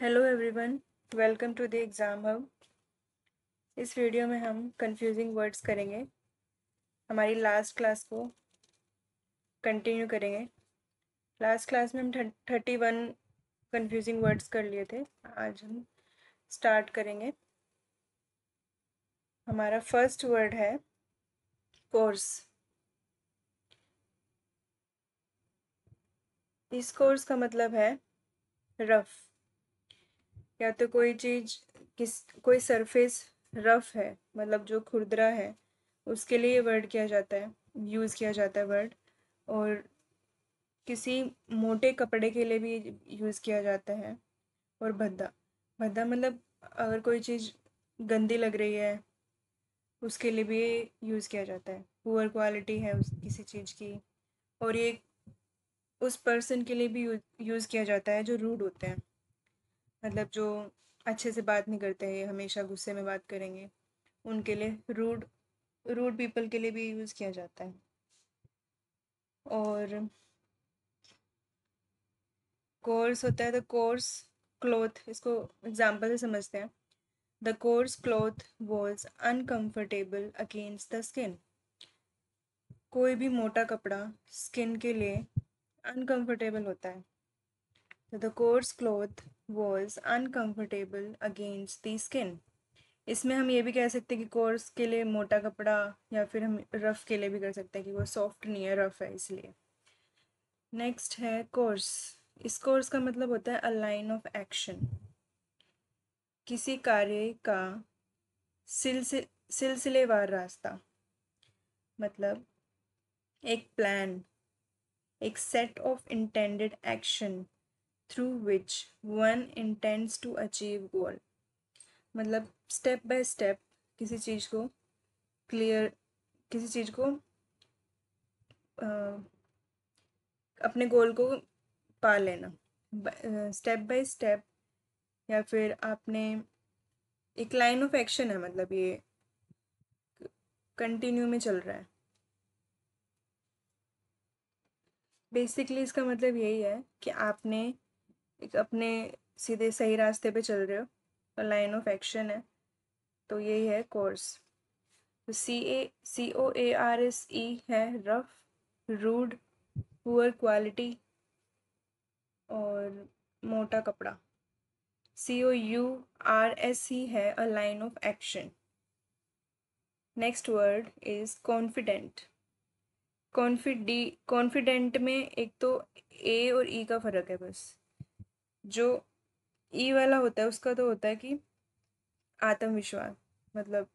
Hello everyone, welcome to the exam hub. इस video में हम कंफ्यूजिंग वर्ड्स करेंगे। हमारी लास्ट क्लास को कंटिन्यू करेंगे। लास्ट क्लास में हम 31 कंफ्यूजिंग वर्ड्स कर लिए थे। आज हम स्टार्ट करेंगे। हमारा फर्स्ट वर्ड है कोर्स। इस कोर्स का मतलब है रफ, या तो कोई चीज़ कोई सरफेस रफ है, मतलब जो खुरदरा है, उसके लिए वर्ड किया जाता है, यूज़ किया जाता है वर्ड। और किसी मोटे कपड़े के लिए भी यूज़ किया जाता है। और भद्दा, भद्दा मतलब अगर कोई चीज़ गंदी लग रही है उसके लिए भी यूज़ किया जाता है। पुअर क्वालिटी है उस किसी चीज़ की। और ये उस पर्सन के लिए भी यूज़ किया जाता है जो रूड होते हैं, मतलब जो अच्छे से बात नहीं करते हैं, हमेशा गुस्से में बात करेंगे, उनके लिए रूड रूड पीपल के लिए भी यूज़ किया जाता है। और कोर्स होता है द कोर्स क्लॉथ, इसको एग्जाम्पल से समझते हैं। The course cloth was uncomfortable against the skin. कोई भी मोटा कपड़ा स्किन के लिए अनकम्फर्टेबल होता है। तो the course cloth was uncomfortable against the skin. इसमें हम ये भी कह सकते हैं कि कोर्स के लिए मोटा कपड़ा, या फिर हम रफ़ के लिए भी कर सकते हैं कि वो सॉफ्ट नहीं है, रफ़ है इसलिए। नेक्स्ट है कोर्स। इस कोर्स का मतलब होता है अ लाइन ऑफ एक्शन, किसी कार्य का सिलसिलेवार रास्ता। मतलब एक प्लान, एक set of intended action through which one intends to achieve goal. मतलब स्टेप बाय स्टेप किसी चीज़ को क्लियर किसी चीज़ को अपने गोल को पा लेना, स्टेप बाय स्टेप। या फिर आपने एक लाइन ऑफ एक्शन है, मतलब ये कंटिन्यू में चल रहा है। बेसिकली इसका मतलब यही है कि आपने एक अपने सीधे सही रास्ते पे चल रहे हो और लाइन ऑफ एक्शन है, तो यही है कोर्स। तो COARSE है रफ, रूड, पुअर क्वालिटी और मोटा कपड़ा। COURSE है a line of action. Next word is confident. Confident में एक तो ए और ई का फ़र्क है बस। जो ई वाला होता है उसका तो होता है कि आत्मविश्वास, मतलब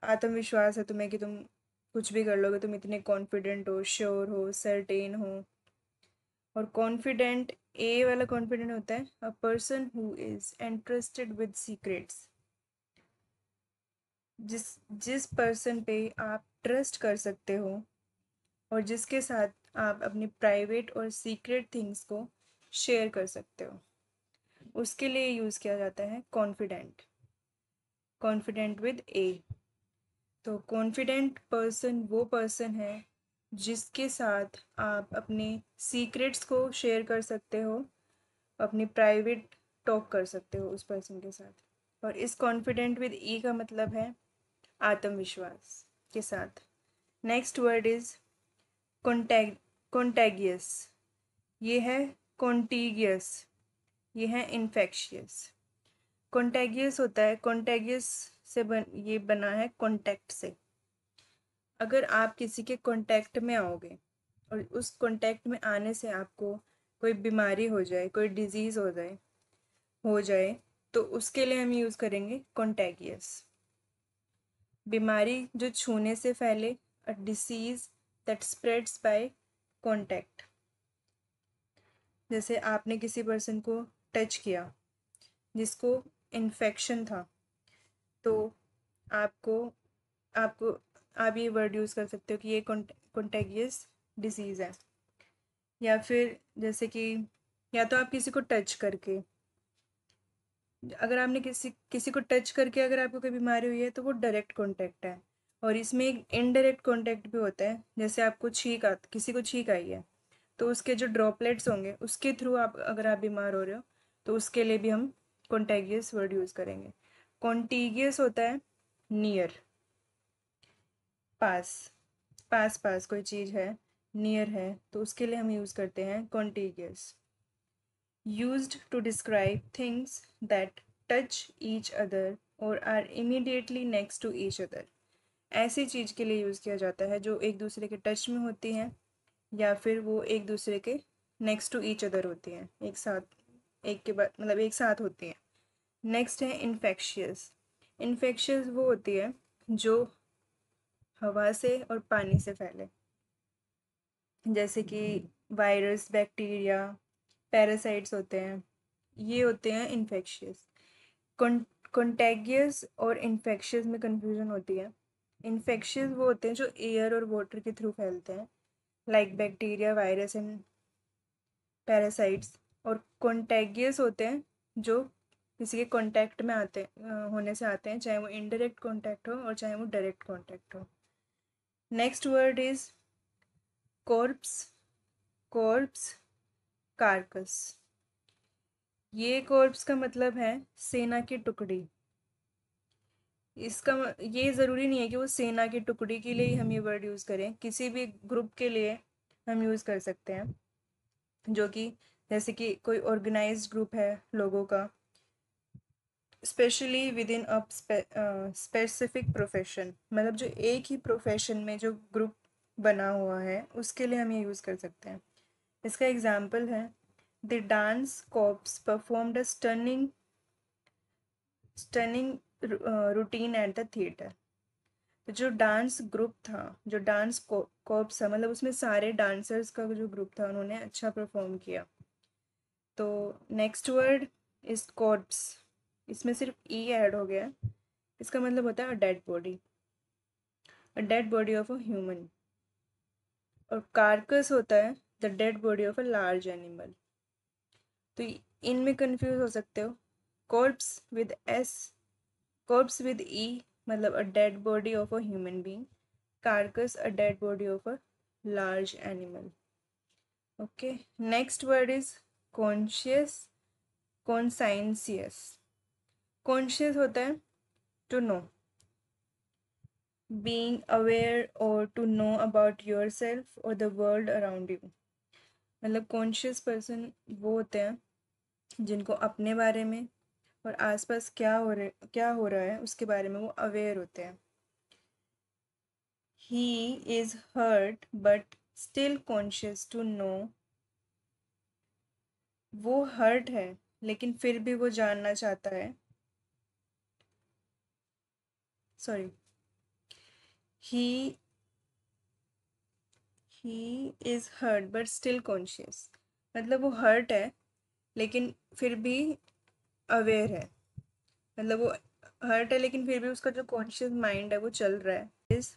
आत्मविश्वास है तुम्हें कि तुम कुछ भी कर लोगे, तुम इतने कॉन्फिडेंट हो, श्योर हो, सर्टेन हो। और कॉन्फिडेंट, ए वाला कॉन्फिडेंट होता है a person who is interested with secrets. जिस जिस पर्सन पे आप ट्रस्ट कर सकते हो और जिसके साथ आप अपनी प्राइवेट और सीक्रेट थिंग्स को शेयर कर सकते हो, उसके लिए यूज़ किया जाता है कॉन्फिडेंट। कॉन्फिडेंट विद ए। तो कॉन्फिडेंट पर्सन वो पर्सन है जिसके साथ आप अपने सीक्रेट्स को शेयर कर सकते हो, अपनी प्राइवेट टॉक कर सकते हो उस पर्सन के साथ। और इस कॉन्फिडेंट विद ई का मतलब है आत्मविश्वास के साथ। Next word is contagious. ये है कॉन्टीगियस, ये है इन्फेक्शियस। कॉन्टैगियस होता है, कॉन्टैगियस ये बना है कॉन्टैक्ट से। अगर आप किसी के कॉन्टैक्ट में आओगे और उस कॉन्टैक्ट में आने से आपको कोई बीमारी हो जाए, कोई डिजीज़ हो जाए, तो उसके लिए हम यूज़ करेंगे कॉन्टैगियस। बीमारी जो छूने से फैले, a disease that spreads by contact. जैसे आपने किसी पर्सन को टच किया जिसको इन्फेक्शन था, तो आपको आपको आप ये वर्ड यूज़ कर सकते हो कि ये कॉन्टेगियस डिसीज़ है। या फिर जैसे कि, या तो आप किसी को टच करके, अगर आपने किसी किसी को टच करके अगर आपको कोई बीमारी हुई है तो वो डायरेक्ट कॉन्टैक्ट है। और इसमें एक इनडायरेक्ट कॉन्टैक्ट भी होता है, जैसे आपको किसी को छींक आई है तो उसके जो ड्रॉपलेट्स होंगे उसके थ्रू आप अगर आप बीमार हो रहे हो तो उसके लिए भी हम कॉन्टेगियस वर्ड यूज़ करेंगे। कॉन्टीगियस होता है नियर, पास, पास पास कोई चीज़ है, नियर है, तो उसके लिए हम यूज़ करते हैं contagious. Used to describe things that touch each other और are immediately next to each other. ऐसी चीज़ के लिए यूज़ किया जाता है जो एक दूसरे के टच में होती हैं या फिर वो एक दूसरे के नेक्स्ट टू ईच अदर होती हैं, एक साथ, एक के बाद मतलब एक साथ होती हैं। नेक्स्ट है इन्फेक्शियस। इन्फेक्शियस वो होती है जो हवा से और पानी से फैले, जैसे कि वायरस, बैक्टीरिया, पैरासाइट्स होते हैं, ये होते हैं इन्फेक्शियस। कॉन्टेगियस और इन्फेक्शियस में कंफ्यूजन होती है। इन्फेक्शियस वो होते हैं जो एयर और वाटर के थ्रू फैलते हैं, like bacteria, virus and parasites. और कॉन्टेगियस होते हैं जो किसी के कांटेक्ट में होने से आते हैं, चाहे वो इनडायरेक्ट कांटेक्ट हो और चाहे वो डायरेक्ट कांटेक्ट हो। Next word is corps. Corps, carcass. ये कॉर्प्स का मतलब है सेना की टुकड़ी। ये ज़रूरी नहीं है कि वो सेना की टुकड़ी के लिए ही हम ये वर्ड यूज़ करें, किसी भी ग्रुप के लिए हम यूज़ कर सकते हैं, जो कि जैसे कि कोई ऑर्गेनाइज्ड ग्रुप है लोगों का, specially with in a specific profession, मतलब जो एक ही प्रोफेशन में जो ग्रुप बना हुआ है उसके लिए हम ये यूज़ कर सकते हैं। इसका एग्जाम्पल है the dance corps performed a stunning routine at the theatre. तो जो डांस ग्रुप था, जो डांस कॉर्प्स था, मतलब उसमें सारे डांसर्स का जो ग्रुप था उन्होंने अच्छा परफॉर्म किया। तो नेक्स्ट वर्ड इज कॉर्प्स। इसमें सिर्फ ई ऐड हो गया है। इसका मतलब होता है a dead body, a dead body of a human. और कार्कस होता है the dead body of a large animal. तो इनमें कंफ्यूज हो सकते हो। Corpse with S, corpse with E मतलब a dead body of a human being, carcass a dead body of a large animal. Okay, next word is conscious, conscientious। conscious होता है to know, being aware or to know about yourself or the world around you। मतलब conscious person वो होते हैं जिनको अपने बारे में और आसपास क्या हो रहा है उसके बारे में वो अवेयर होते हैं। he is hurt but still conscious to know, वो हर्ट है लेकिन फिर भी वो जानना चाहता है, sorry, he he is hurt but still conscious, मतलब वो हर्ट है लेकिन फिर भी अवेयर है, मतलब वो हर्ट है लेकिन फिर भी उसका जो कॉन्शियस माइंड है वो चल रहा है। इस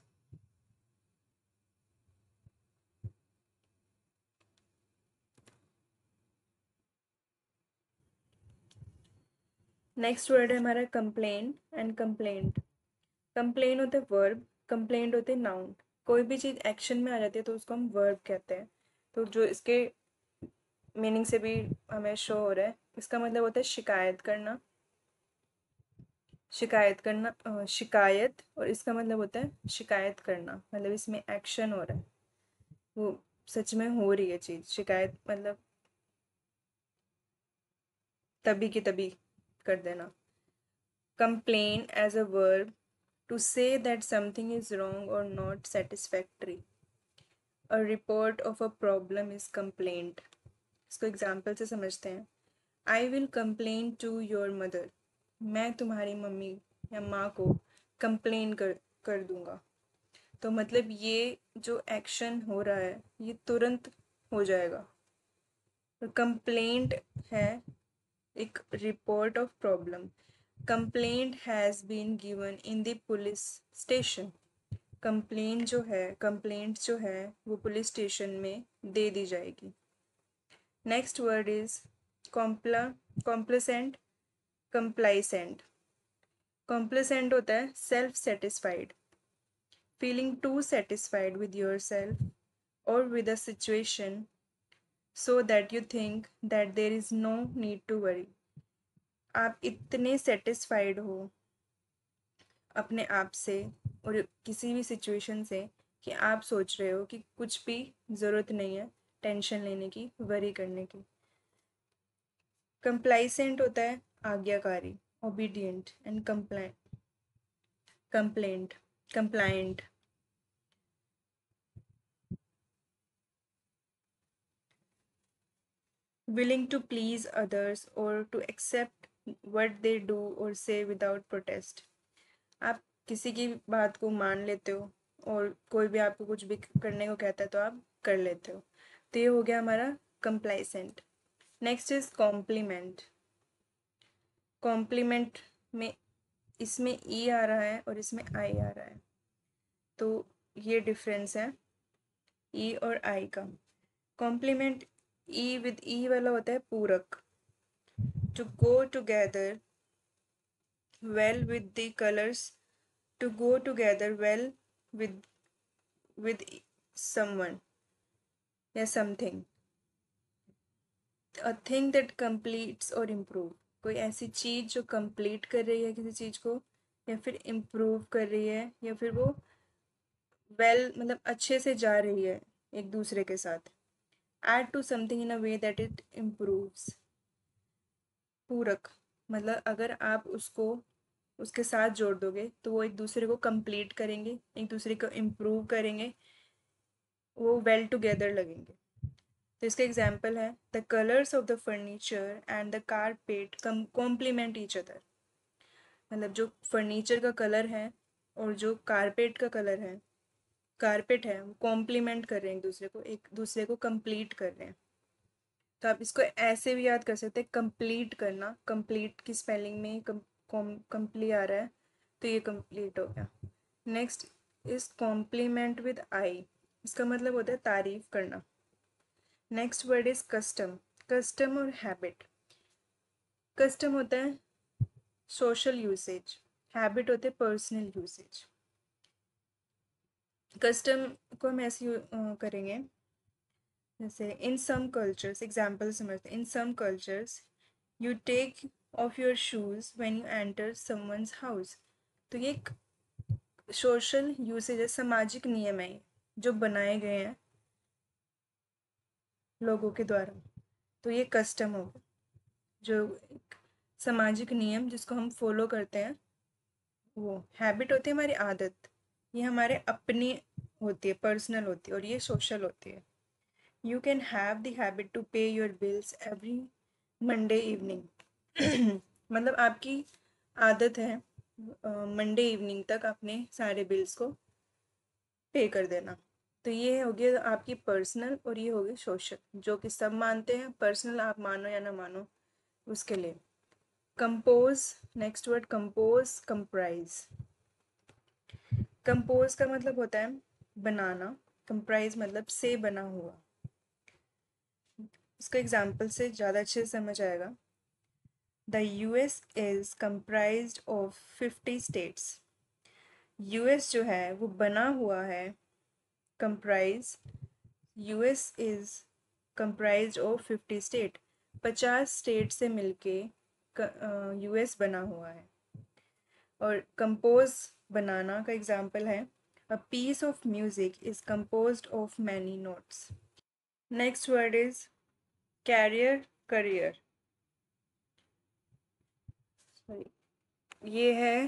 नेक्स्ट वर्ड है हमारा कंप्लेन एंड कंप्लेंट। कंप्लेन होते हैं वर्ब, कंप्लेंट होते हैं नाउन। कोई भी चीज़ एक्शन में आ जाती है तो उसको हम वर्ब कहते हैं। तो जो इसके मीनिंग से भी हमें शो हो रहा है, इसका मतलब होता है शिकायत करना, शिकायत करना, शिकायत, और इसका मतलब होता है शिकायत करना, मतलब इसमें एक्शन हो रहा है, वो सच में हो रही है चीज़। शिकायत मतलब तभी की तभी कर देना। Complain as a verb to say that something is wrong और not satisfactory. A report of a problem is complaint. इसको एग्जाम्पल से समझते हैं। I will complain to your mother. मैं तुम्हारी मम्मी या माँ को कंप्लेन कर दूंगा। तो मतलब ये जो एक्शन हो रहा है ये तुरंत हो जाएगा। कंप्लेंट है एक report of problem. Complaint has been given in the police station. Complaint जो है वो पुलिस स्टेशन में दे दी जाएगी। Next word is compla complacent, complaisant. Complacent होता है self satisfied, feeling too satisfied with yourself or with a situation so that you think that there is no need to worry। आप इतने satisfied हो अपने आप से और किसी भी सिचुएशन से कि आप सोच रहे हो कि कुछ भी ज़रूरत नहीं है टेंशन लेने की, वरी करने की। कंप्लाइसेंट होता है आज्ञाकारी, obedient and complaint compliant. willing to please others or to accept what they do or say without protest। आप किसी की बात को मान लेते हो और कोई भी आपको कुछ भी करने को कहता है तो आप कर लेते हो। तो ये हो गया हमारा complaisant. Next is compliment. Compliment में इसमें ई आ रहा है और इसमें आई आ रहा है, तो ये डिफरेंस है ई और आई का। कॉम्प्लीमेंट ई विद ई वाला होता है पूरक, to go together well with the colors, to go together well with with someone या something, a thing that completes or improve। कोई ऐसी चीज जो कंप्लीट कर रही है किसी चीज को या फिर इम्प्रूव कर रही है या फिर वो मतलब अच्छे से जा रही है एक दूसरे के साथ। add to something in a way that it improves। पूरक मतलब अगर आप उसको उसके साथ जोड़ दोगे तो वो एक दूसरे को कंप्लीट करेंगे, एक दूसरे को इम्प्रूव करेंगे, वो वेल टुगेदर लगेंगे। तो इसका एग्जाम्पल है the colours of the furniture and the carpet complement each other. मतलब जो फर्नीचर का कलर है और जो कारपेट है वो कॉम्प्लीमेंट कर रहे हैं एक दूसरे को कंप्लीट कर रहे हैं। तो आप इसको ऐसे भी याद कर सकते हैं, कंप्लीट करना, कंप्लीट की स्पेलिंग में कंप्ली आ रहा है तो ये कंप्लीट हो गया। Next is compliment with I. इसका मतलब होता है तारीफ करना। Next word is custom. Custom और हैबिट। कस्टम होता है सोशल यूसेज, हैबिट होते हैं पर्सनल यूसेज। कस्टम को हम ऐसे करेंगे जैसे इन सम कल्चर्स, एग्जाम्पल समझते हैं। In some cultures you take off your shoes when you enter someone's house. तो ये एक सोशल यूसेज है, सामाजिक नियम है जो बनाए गए हैं लोगों के द्वारा। तो ये कस्टम होगा, जो एक सामाजिक नियम जिसको हम फॉलो करते हैं। वो हैबिट होती है हमारी आदत, ये हमारे अपनी होती है, पर्सनल होती है, और ये सोशल होती है। You can have the habit to pay your bills every Monday evening. मतलब आपकी आदत है मंडे इवनिंग तक अपने सारे बिल्स को पे कर देना। तो ये हो गया आपकी पर्सनल और ये हो गई सोशल, जो कि सब मानते हैं। पर्सनल आप मानो या ना मानो उसके लिए। Compose, next word compose, comprise. Compose का मतलब होता है बनाना, कंप्राइज मतलब से बना हुआ। इसको एग्जाम्पल से ज़्यादा अच्छे से समझ आएगा। The US is comprised of 50 states. US जो है वो बना हुआ है, comprise, US is comprised of 50 state. 50 state से मिलके यूएस बना हुआ है। और कंपोज बनाना का एग्जाम्पल है a piece of music is composed of many notes. Next word is carrier, career. ये है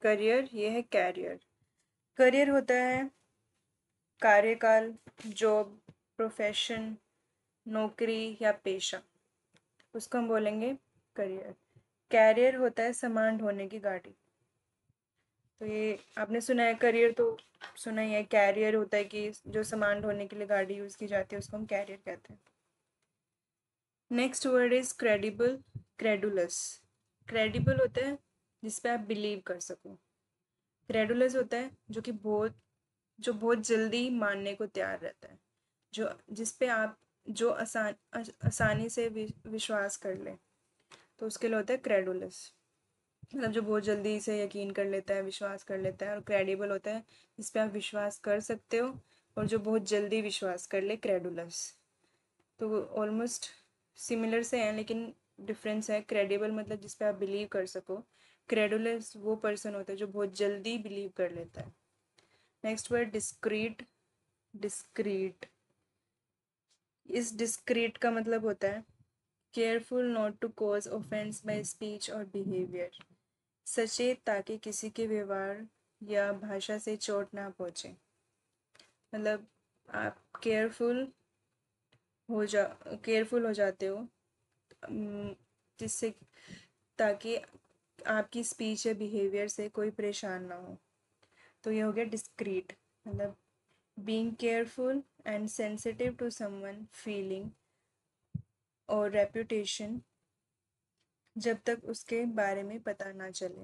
करियर, ये है कैरियर। करियर होता है कार्यकाल, जॉब, प्रोफेशन, नौकरी या पेशा, उसको हम बोलेंगे करियर। कैरियर होता है सामान ढोने की गाड़ी। तो ये आपने सुना है, करियर तो सुना ही है। कैरियर होता है कि जो सामान ढोने के लिए गाड़ी यूज़ की जाती है उसको हम कैरियर कहते हैं। Next word is credible, credulous. Credible होता है जिस पे आप बिलीव कर सको। क्रेडुलस होता है जो बहुत जल्दी मानने को तैयार रहता है, जो जिस पे आप जो आसानी से विश्वास कर ले, तो उसके लिए होता है क्रेडुलस। मतलब जो बहुत जल्दी से यकीन कर लेता है, विश्वास कर लेता है। और क्रेडिबल होता है जिस पे आप विश्वास कर सकते हो और जो बहुत जल्दी विश्वास कर ले, क्रेडुलस। तो ऑलमोस्ट सिमिलर से हैं, लेकिन डिफरेंस है। क्रेडिबल मतलब जिस पे आप बिलीव कर सको, क्रेडुलस वो पर्सन होता है जो बहुत जल्दी बिलीव कर लेता है। Next word discreet. डिस्क्रीट, इस डिस्क्रीट का मतलब होता है careful not to cause offence by speech और बिहेवियर, सचेत ताकि किसी के व्यवहार या भाषा से चोट ना पहुँचे। मतलब आप केयरफुल हो जाते हो जिससे, ताकि आपकी स्पीच या बिहेवियर से कोई परेशान ना हो। तो ये हो गया डिस्क्रीट। मतलब being careful and sensitive to someone feeling और रेपुटेशन जब तक उसके बारे में पता ना चले।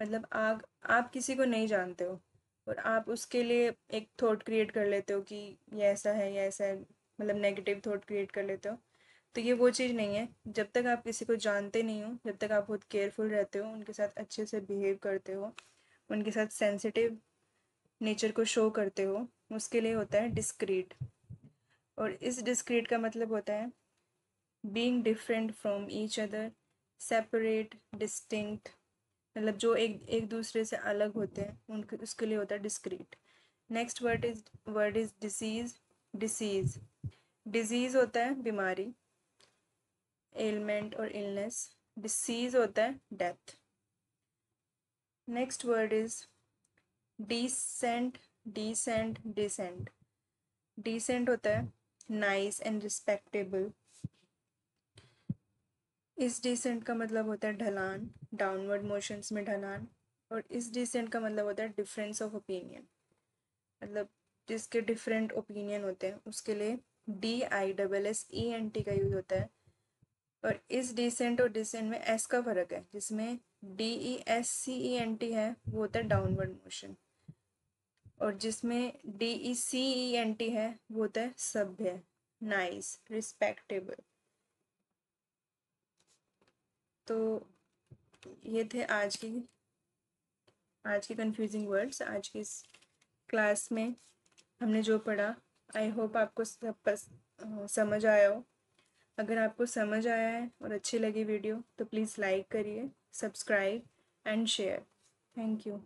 मतलब आप किसी को नहीं जानते हो और आप उसके लिए एक थॉट क्रिएट कर लेते हो कि ये ऐसा है या ऐसा है, मतलब नेगेटिव थॉट क्रिएट कर लेते हो। तो ये वो चीज़ नहीं है। जब तक आप किसी को जानते नहीं हो, जब तक आप बहुत केयरफुल रहते हो, उनके साथ अच्छे से बिहेव करते हो, उनके साथ सेंसिटिव नेचर को शो करते हो, उसके लिए होता है डिस्क्रीट। और इस डिस्क्रीट का मतलब होता है being different from each other, separate, distinct. मतलब जो एक दूसरे से अलग होते हैं उनके, उसके लिए होता है discreet. Next word is decease. Decease, disease होता है बीमारी, एलिमेंट और इलनेस। डिसीज होता है death. Next word is decent. Decent, decent, decent होता है नाइस एंड रिस्पेक्टेबल। इस डिसेंट का मतलब होता है ढलान, डाउनवर्ड मोशंस में ढलान। और इस डिसेंट का मतलब होता है डिफरेंस ऑफ ओपिनियन। मतलब जिसके डिफरेंट ओपिनियन होते हैं उसके लिए DISSENT का यूज होता है। और इस डिसेंट और डिसेंट में एस का फर्क है, जिसमें DESCENT है वो होता है डाउनवर्ड मोशन, और जिसमें DECENT है वो होता है सभ्य, नाइस, रिस्पेक्टेबल। तो ये थे आज के कंफ्यूजिंग वर्ड्स। आज की इस क्लास में हमने जो पढ़ा, आई होप आपको समझ आया हो। अगर आपको समझ आया है और अच्छी लगी वीडियो तो प्लीज़ लाइक करिए, subscribe and share. Thank you.